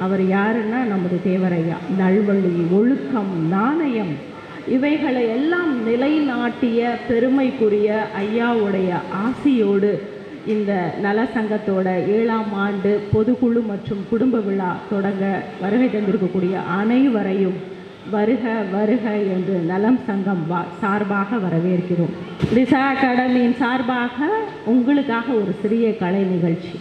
அவர் யாருன்னா நமது தேவரையா. நல்வழி, ஒழுக்கம், நாணயம் இவைகளை எல்லாம் நிலைநாட்டிய பெருமைக்குரிய ஐயாவுடைய ஆசியோடு இந்த நலசங்கத்தோட 7ஆம் ஆண்டு பொதுக்குழு மற்றும் குடும்ப விழா தொடங்க வருகை தந்திருக்கக்கூடிய அனைவரையும் வருக வருக என்று நலம் சங்கம் சார்பாக வரவேற்கிறோம். திசா அகாடமியின் சார்பாக உங்களுக்காக ஒரு சிறிய கலை நிகழ்ச்சி.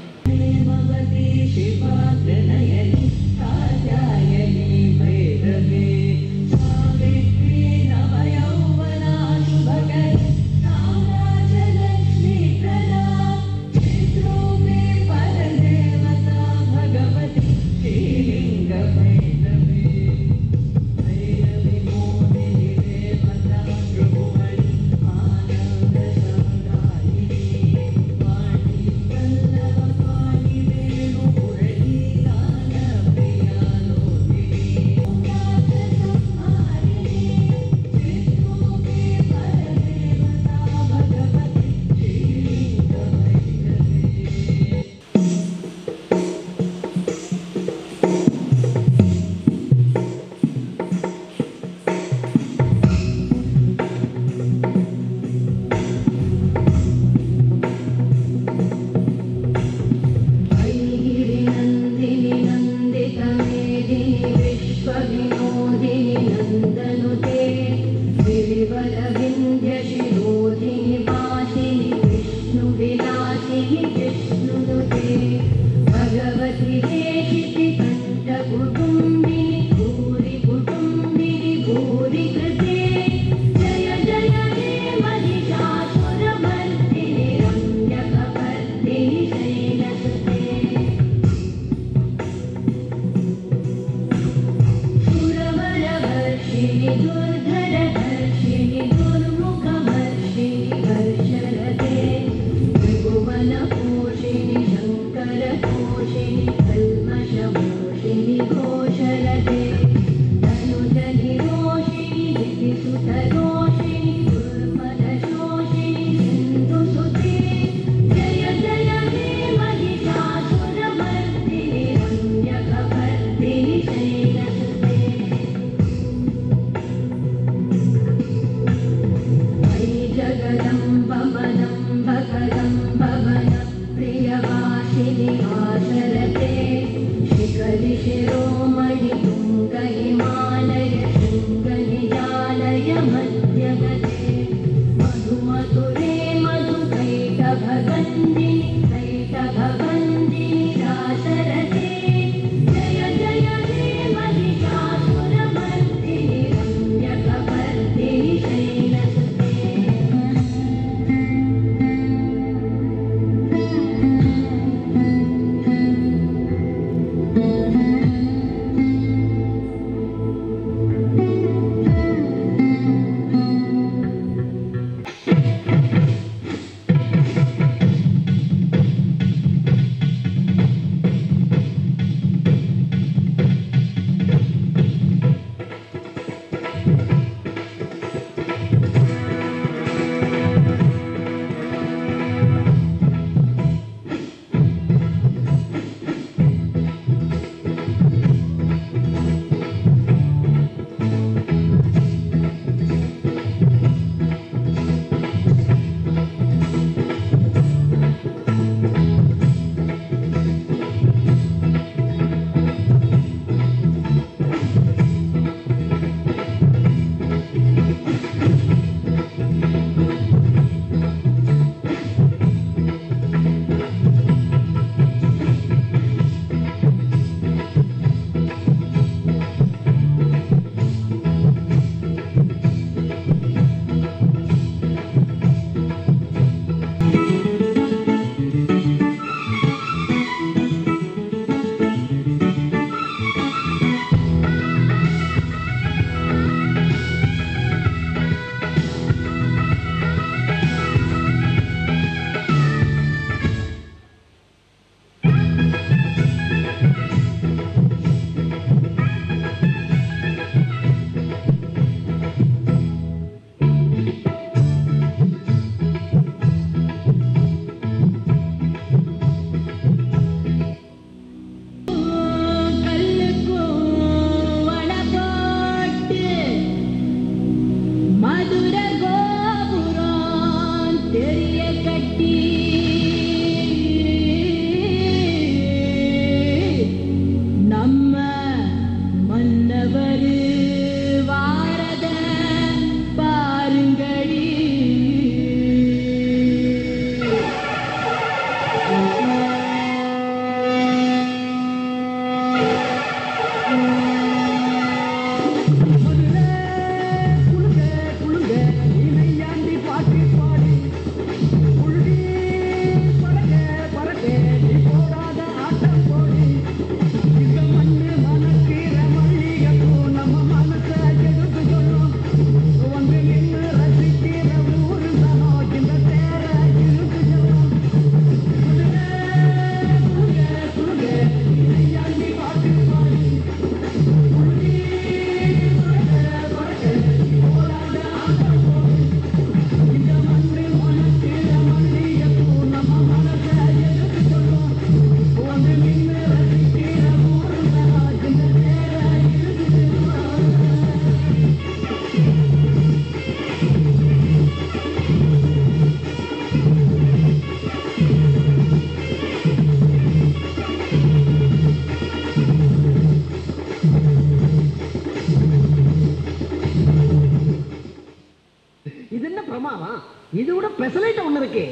இதோட பெசலைட் ஒண்ணு இருக்கு.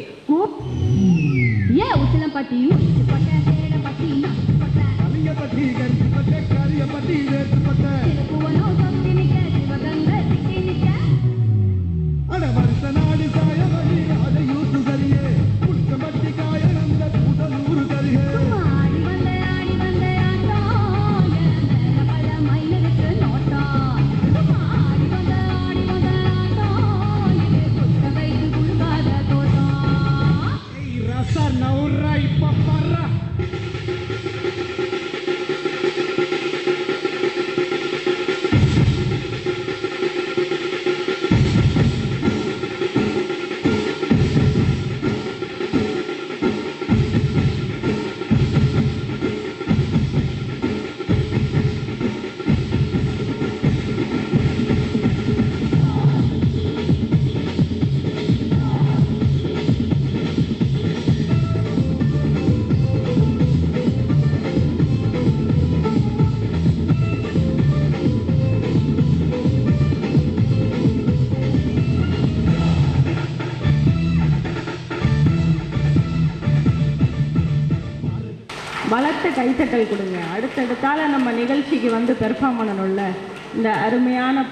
ஏ உச்சலம் பட்டி பட்ட சேட பட்டி பட்ட கலிய பட்டி கட்டி பட்ட கலிய பட்டி வேட்டு பட்ட பூவனோ சக்தி நிக்க சிவகங்க சிக்கி நிக்க அட வருஷ நாடி சாய வழி அத யூத்து சரியே புஷ்ட பட்டி காய நந்த கூடலூர் சரியே ஆடி வந்த ஆட்டோ ஏந்த பல மைலுக்கு நோட்டா ஆடி வந்த ஆட்டோ இது புஷ்ட வைத்து குழுகாத தோட்டா ஏய் ரச நௌரை பப்பர பலத்த கைத்தட்டல் கொடுங்க. அடுத்தடுத்தால நம்ம நிகழ்ச்சிக்கு வந்து பெர்ஃபார்ம் பண்ணணும்ல. இந்த அருமையான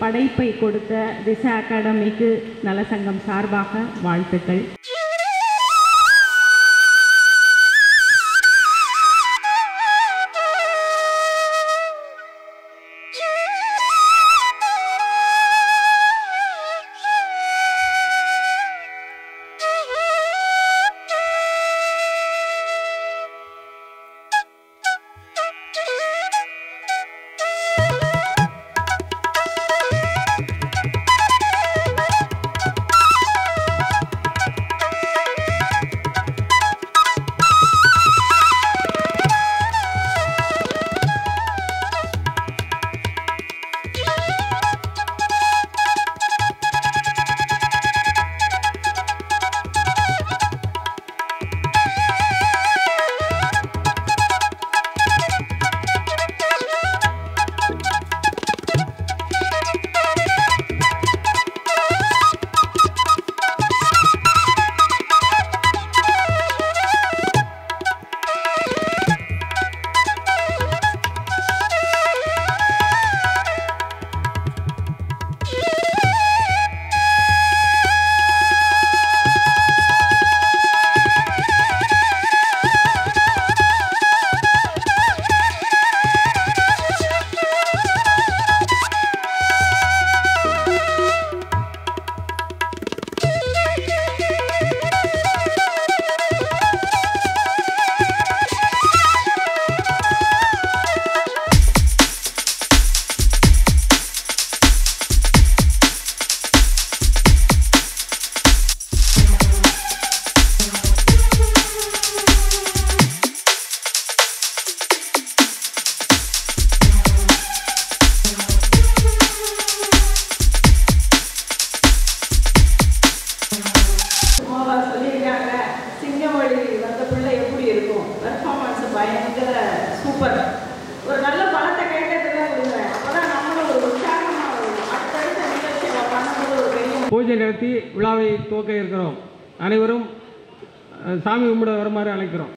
படைப்பை கொடுத்த திசா அகாடமிக்கு நலசங்கம் சார்பாக வாழ்த்துக்கள். பூஜை நடத்தி விழாவை துவக்க இருக்கிறோம். அனைவரும் சாமி கும்பிட வருமாறு அழைக்கிறோம்.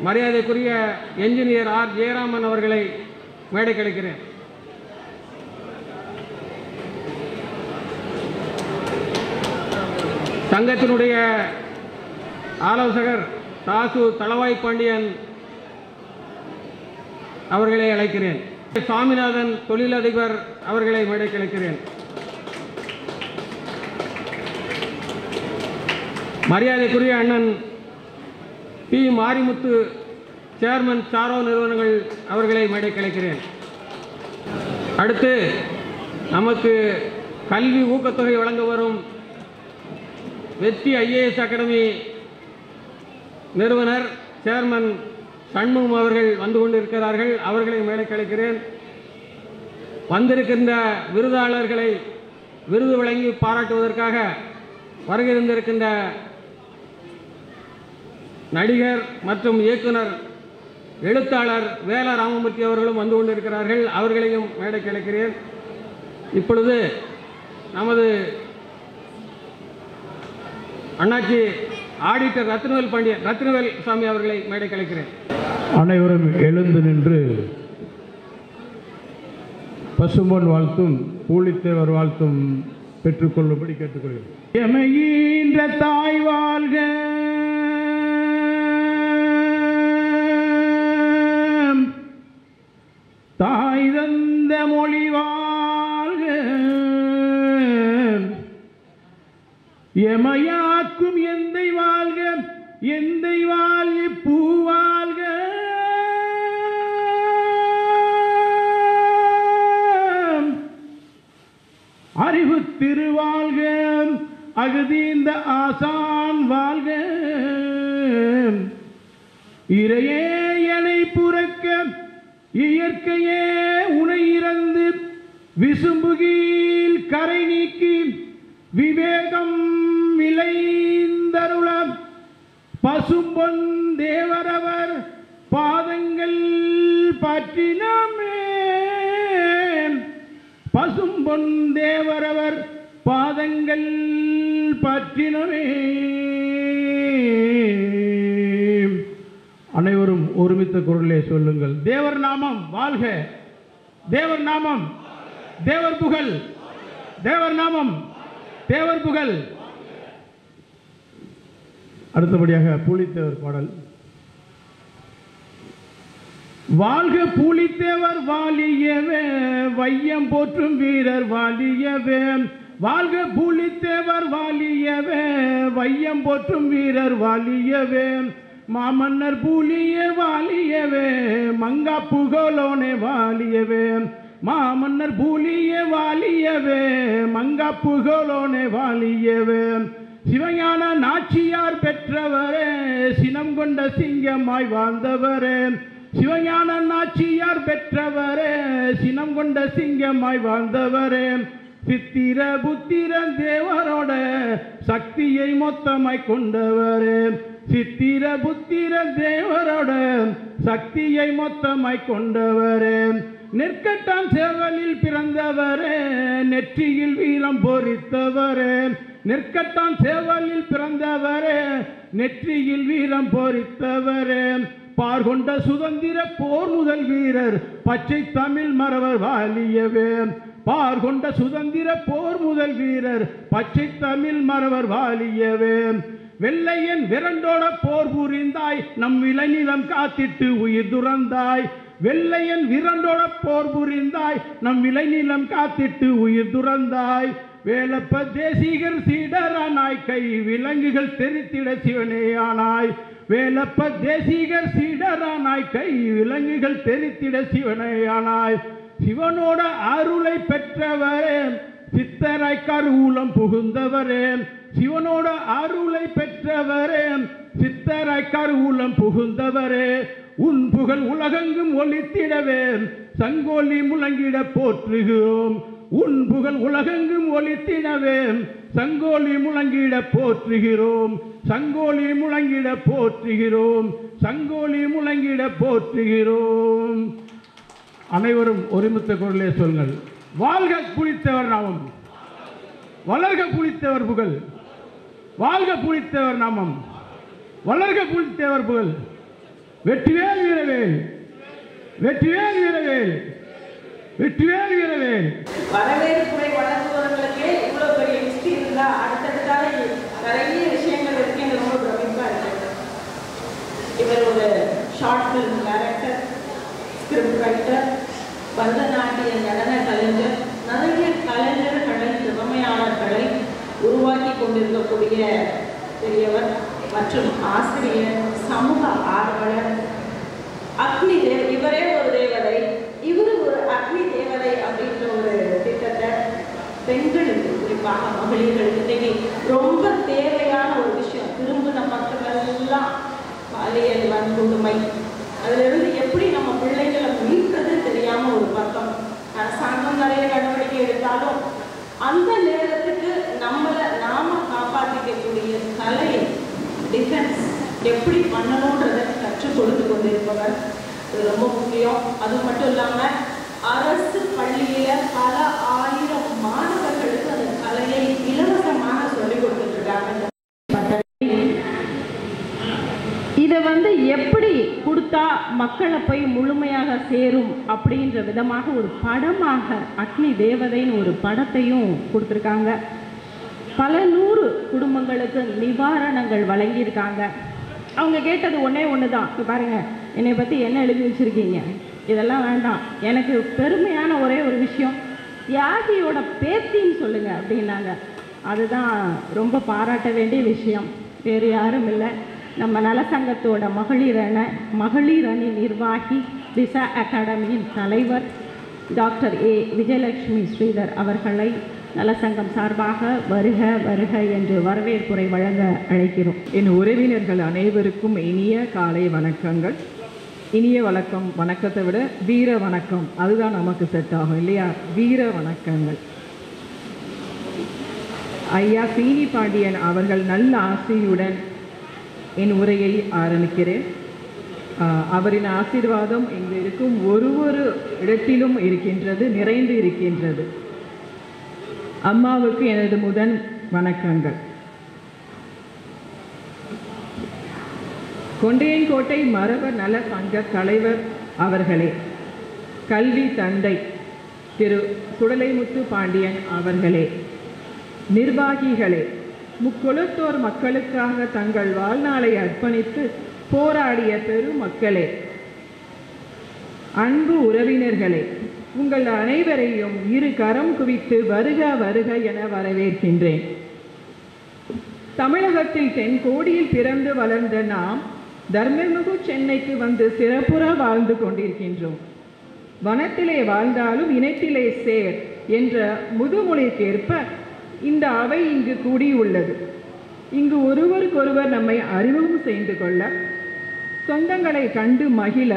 மரியாதைக்குரிய என்ஜினியர் ஆர் ஜெயராமன் அவர்களை மேடைக்கு அழைக்கிறேன். சங்கத்தினுடைய ஆலோசகர் தாசு தளவாய் பாண்டியன் அவர்களை அழைக்கிறேன். சாமிநாதன் தொழிலதிபர் அவர்களை மேடைக்கு அழைக்கிறேன். மரியாதைக்குரிய அண்ணன் பி மாரிமுத்து சேர்மன் சாரோ நிறுவனங்கள் அவர்களை மேடைக்கு அழைக்கிறேன். அடுத்து நமக்கு கல்வி ஊக்கத்தொகை வழங்க வரும் வெற்றி ஐஏஎஸ் அகாடமி நிறுவனர் சேர்மன் சண்முகம் அவர்கள் வந்து கொண்டிருக்கிறார்கள். அவர்களை மேடைக்கு அழைக்கிறேன். வந்திருக்கின்ற விருதாளர்களை விருது வழங்கி பாராட்டுவதற்காக வருகிருந்திருக்கின்ற நடிகர் மற்றும் இயக்குனர் எழுத்தாளர் வேல ராமமூர்த்தி அவர்களும் வந்து கொண்டிருக்கிறார்கள். அவர்களையும் மேடைக்கு அழைக்கிறேன். இப்பொழுது நமது அண்ணாச்சி ஆடிட்டர் ரத்னவேல் சாமி அவர்களை மேடைக்கு அழைக்கிறேன். அனைவரும் எழுந்து நின்று பசும்பொன் வாழ்த்தும் பூலித்தேவர் வாழ்த்தும் பெற்றுக்கொள்ளும்படி கேட்டுக்கொள்கிறேன். எமையின்ற தாய் வாழ்க, தாய் தந்த மொழி வாழ்க, எமையாக்கும் எந்தை வாழ்க, எந்தை வாழ்க பூவாழ்க, அறிவு திருவாழ்க, அகுதீந்த ஆசான் வாழ்க, இறையே எனை புறக்க இயற்கையே உனை இறந்து விசும்புகீழ் கரை நீக்கி விவேகம் விளைந்தருள பசும்பொன் தேவரவர் பாதங்கள் பற்றினமே, பசும்பொன் தேவரவர் பாதங்கள் பற்றினமே. அனைவரும் ஒருமித்த குரலே சொல்லுங்கள். தேவர் நாமம் வாழ்க, தேவர் நாமம், தேவர் புகழ், தேவர் நாமம், தேவர் புகழ். அடுத்தபடியாக பூலித்தேவர் பாடல். வாழ்க பூலித்தேவர் வாலியவே, வையம் போற்றும் வீரர் வாலியவே, வாழ்க பூலித்தேவர் வாலியவே, வையம் போற்றும் வீரர் வாலியவே, மாமன்னர் பூலிய வாலியவே, மங்கா புகழோனே வாலியவே, மாமன்னர் பூலிய வாலியவே, மங்கா புகழோனே வாலியவே, சிவஞான நாச்சியார் பெற்றவரே, சினம் கொண்ட சிங்கமாய் வாழ்ந்தவரே, சிவஞான நாச்சியார் பெற்றவரே, சினம் கொண்ட சிங்கமாய் வாழ்ந்தவரே, சித்திர புத்திர தேவரோட சக்தியை மொத்தமாய் கொண்டவரே, சித்திர புத்திர தேவரோட சக்தியை மொத்தமாய் கொண்டவரே, நெற்கட்டான் சேவலில் பிறந்தவரே, நெற்றியில் வீரம் பொறித்தவரே, நெற்கட்டான் சேவலில் பிறந்தவரே, நெற்றியில் வீரம் பொறித்தவரே, பார்கொண்ட சுதந்திர போர் முதல் வீரர் பச்சை தமிழ் மறவர் வாலியவே, பார்கொண்ட சுதந்திர போர் முதல் வீரர் பச்சை தமிழ் மறவர் வாலியவே, வெள்ளையன் விரண்டோட போர் புரிந்தாய், நம் விளைநிலம் காத்திட்டு உயிர் துறந்தாய், வெள்ளையன் விரண்டோட போர் புரிந்தாய், நம் விளைநிலம் காத்திட்டு உயிர் துறந்தாய், வேலப்ப தேசிகர் சீடரானாய், கை விலங்குகள் தெரித்திட சிவனேயானாய், வேலப்ப தேசிகர் சீடரானாய், கை விலங்குகள் தெரித்திட சிவனேயானாய், சிவனோட அருளை பெற்றவரே, சித்தராய் கருவூலம் புகுந்தவரே, சிவனோட அருளை பெற்றவரே, சித்தராய் கருவூலம் புகுந்தவரே, உன் புகழ் உலகெங்கும் ஒலித்திடவே சங்கோலி முழங்கிட போற்றுகிறோம், உன் புகழ் உலகெங்கும் ஒலித்திடவே சங்கோலி முழங்கிட போற்றுகிறோம், சங்கோலி முழங்கிட போற்றுகிறோம், சங்கோலி முழங்கிட போற்றுகிறோம். அனைவரும் ஒருமித்த குரலே சொல்லுங்கள். வாழ்க புலித்தேவர் நாமம், வளர்க புலித்தேவர் புகழ், வாழ்க புலித்தேவர் நாமம், வளர்க புலித்தேவர் புகழ். வெற்றிவேல் வீரவேல், வெற்றிவேல் வீரவேல், வெற்றிவேல் வீரவேல். வரவேற்புரை வழங்குவதற்கே இவ்வளவு பெரிய லிஸ்ட் இருந்தா அடுத்தடுத்தாக நிறைய ஸ்கிரிப்ட் ரைட்டர், பரதநாட்டிய நடன கலைஞர், நிறைய கலைஞர்களை, திறமையாளர்களை உருவாக்கி கொண்டிருக்கக்கூடிய பெரியவர் மற்றும் ஆசிரியர், சமூக ஆர்வலர், அக்னி இவரே ஒரு தேவதை, இவரு ஒரு அக்னி தேவதை அப்படின்ற ஒரு திட்டத்தை பெண்களுக்கு, குறிப்பாக மகளிர்களுக்கு இன்னைக்கு ரொம்ப தேவையான ஒரு விஷயம். திரும்பின மக்களெல்லாம் பாலியல் வன்கொடுமை, அதிலிருந்து எப்படி நம்ம பிள்ளைகளை மீட்கிறது தெரியாம ஒரு பக்கம் அரசாங்கம் நிறைய நடவடிக்கை எடுத்தாலும் அந்த நேரத்துக்கு நாம காப்பாற்றிக்கக்கூடிய கலையை, டிஃபென்ஸ் எப்படி பண்ணணுன்றதை கற்றுக் கொடுத்து கொண்டிருப்பவர். இது ரொம்ப முக்கியம். அது மட்டும் இல்லாமல் அரசு பள்ளியில் பல ஆயிரம் மாணவர்களுக்கு அந்த கலையை இலவசமாக சொல்லிக் கொடுத்துட்டு இருக்காங்க. இதை எப்படி கொடுத்தா மக்களை போய் முழுமையாக சேரும் அப்படின்ற விதமாக ஒரு படமாக அக்னி தேவதைன்னு ஒரு படத்தையும் கொடுத்துருக்காங்க. பல 100 குடும்பங்களுக்கு நிவாரணங்கள் வழங்கியிருக்காங்க. அவங்க கேட்டது ஒன்று தான், பாருங்கள் என்னை பற்றி என்ன எழுதி வச்சுருக்கீங்க, இதெல்லாம் வேண்டாம், எனக்கு பெருமையான ஒரே ஒரு விஷயம் தியாகியோட பேத்தின்னு சொல்லுங்கள் அப்படின்னாங்க. அதுதான் ரொம்ப பாராட்ட வேண்டிய விஷயம். வேறு யாரும் இல்லை, நம்ம நலசங்கத்தோட மகளிர் அணி நிர்வாகி, திசா அகாடமியின் தலைவர் டாக்டர் ஏ விஜயலட்சுமி ஸ்ரீதர் அவர்களை நலசங்கம் சார்பாக வருக வருக என்று வரவேற்புரை வழங்க அழைக்கிறோம். என் உறவினர்கள் அனைவருக்கும் இனிய காலை வணக்கங்கள். இனிய வணக்கத்தை விட வீர வணக்கம், அதுதான் நமக்கு செட் ஆகும் இல்லையா? வீர வணக்கங்கள். ஐயா சீனி பாண்டியன் அவர்கள் நல்ல ஆசையுடன் என் உரையை ஆரம்பிக்கிறேன். அவரின் ஆசீர்வாதம் இங்கு இருக்கும் ஒரு இடத்திலும் இருக்கின்றது, நிறைந்து இருக்கின்றது. அம்மாவுக்கு எனது முதன் வணக்கங்கள். கொண்டையன்கோட்டை மரபர் நல சங்க தலைவர் அவர்களே, கல்வி தந்தை திரு சுடலைமுத்து பாண்டியன் அவர்களே, நிர்வாகிகளே, முக்குலத்தோர் மக்களுக்காக தங்கள் வாழ்நாளை அர்ப்பணித்து போராடிய பெருமக்களே, அன்பு உறவினர்களே, உங்கள் அனைவரையும் இரு கரம் குவித்து வருக வருக என வரவேற்கின்றேன். தமிழகத்தில் தென்கோடியில் பிறந்து வளர்ந்த நாம் தர்மமிகு சென்னைக்கு வந்து சிறப்புற வாழ்ந்து கொண்டிருக்கின்றோம். வனத்திலே வாழ்ந்தாலும் இனத்திலே சேர் என்ற முதுமொழிக்கேற்ப இந்த அவை இங்கு கூடியுள்ளது. இங்கு ஒருவருக்கொருவர் நம்மை அறிமுகம் செய்து கொள்ள, சொந்தங்களை கண்டு மகிழ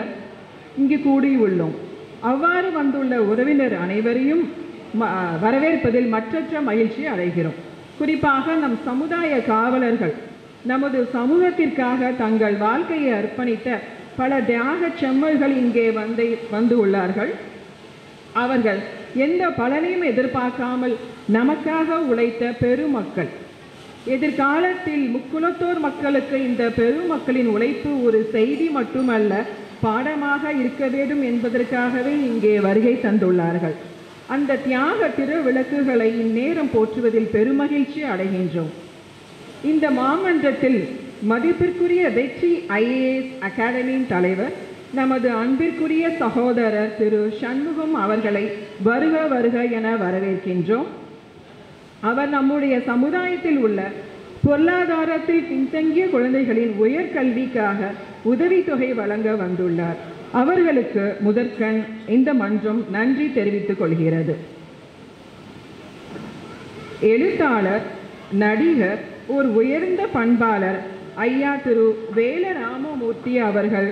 இங்கு கூடியுள்ளோம். அவ்வாறு வந்துள்ள உறவினர் அனைவரையும் வரவேற்பதில் மற்றற்ற மகிழ்ச்சி அடைகிறோம். குறிப்பாக நம் சமுதாய காவலர்கள் நமது சமூகத்திற்காக தங்கள் வாழ்க்கையை அர்ப்பணித்த பல தியாக செம்மல்கள் இங்கே வந்து உள்ளார்கள். அவர்கள் எந்த பலனையும் எதிர்பார்க்காமல் நமக்காக உழைத்த பெருமக்கள். எதிர்காலத்தில் முக்குலத்தோர் மக்களுக்கு இந்த பெருமக்களின் உழைப்பு ஒரு செய்தி மட்டுமல்ல, பாடமாக இருக்க வேண்டும் என்பதற்காகவே இங்கே வருகை தந்துள்ளார்கள். அந்த தியாக திருவிளக்குகளை இந்நேரம் போற்றுவதில் பெருமகிழ்ச்சி அடைகின்றோம். இந்த மாமன்றத்தில் மதிப்பிற்குரிய வெற்றி IAS அகாடமியின் தலைவர் நமது அன்பிற்குரிய சகோதரர் திரு சண்முகம் அவர்களை வருக வருக என வரவேற்கின்றோம். அவர் நம்முடைய சமுதாயத்தில் உள்ள பொருளாதாரத்தில் பின்தங்கிய குழந்தைகளின் உயர்கல்விக்காக உதவித்தொகை வழங்க வந்துள்ளார். அவர்களுக்கு முதற்கண் இந்த மன்றம் நன்றி தெரிவித்துக் கொள்கிறது. எழுத்தாளர், நடிகர், ஒரு உயர்ந்த பண்பாளர் ஐயா திரு வேலராமமூர்த்தி அவர்கள்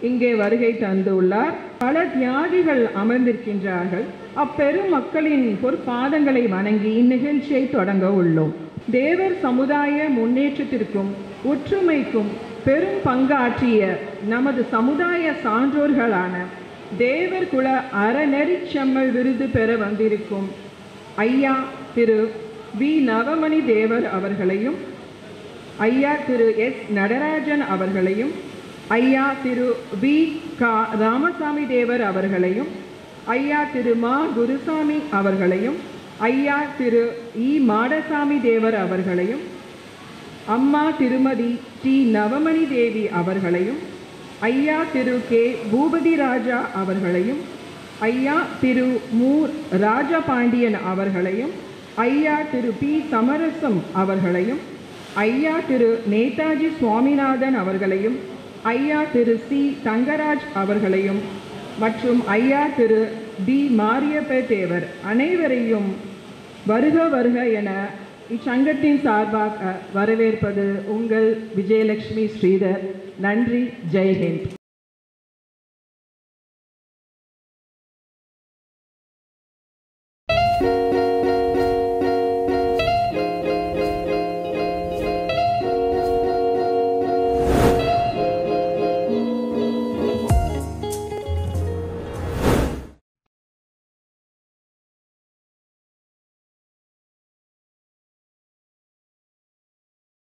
இங்கே வருகை தந்துள்ளார். பல தியாகிகள் அமர்ந்திருக்கின்றார்கள். அப்பெரும் மக்களின் பொற்பாதங்களை வணங்கி இந்நிகழ்ச்சியை தொடங்க உள்ளோம். தேவர் சமுதாய முன்னேற்றத்திற்கும் ஒற்றுமைக்கும் பெரும் பங்காற்றிய நமது சமுதாய சான்றோர்களான தேவர் குல அறநெறி செம்மல் விருது பெற வந்திருக்கும் ஐயா திரு வி நவமணி தேவர் அவர்களையும், ஐயா திரு S நடராஜன் அவர்களையும், ஐயா திரு வி ராமசாமி தேவர் அவர்களையும், ஐயா திரு மா குருசாமி அவர்களையும், ஐயா திரு மாடசாமி தேவர் அவர்களையும், அம்மா திருமதி T நவமணி தேவி அவர்களையும், ஐயா திரு கே பூபதி ராஜா அவர்களையும், ஐயா திரு மு ராஜபாண்டியன் அவர்களையும், ஐயா திரு பி சமரசம் அவர்களையும், ஐயா திரு நேதாஜி சுவாமிநாதன் அவர்களையும், ஐயா திரு சி தங்கராஜ் அவர்களையும் மற்றும் ஐயா திரு டி மாரியப்ப தேவர் அனைவரையும் வருக வருக என இச்சங்கத்தின் சார்பாக வரவேற்பது உங்கள் விஜயலட்சுமி ஸ்ரீதர். நன்றி. ஜெய்ஹிந்த்.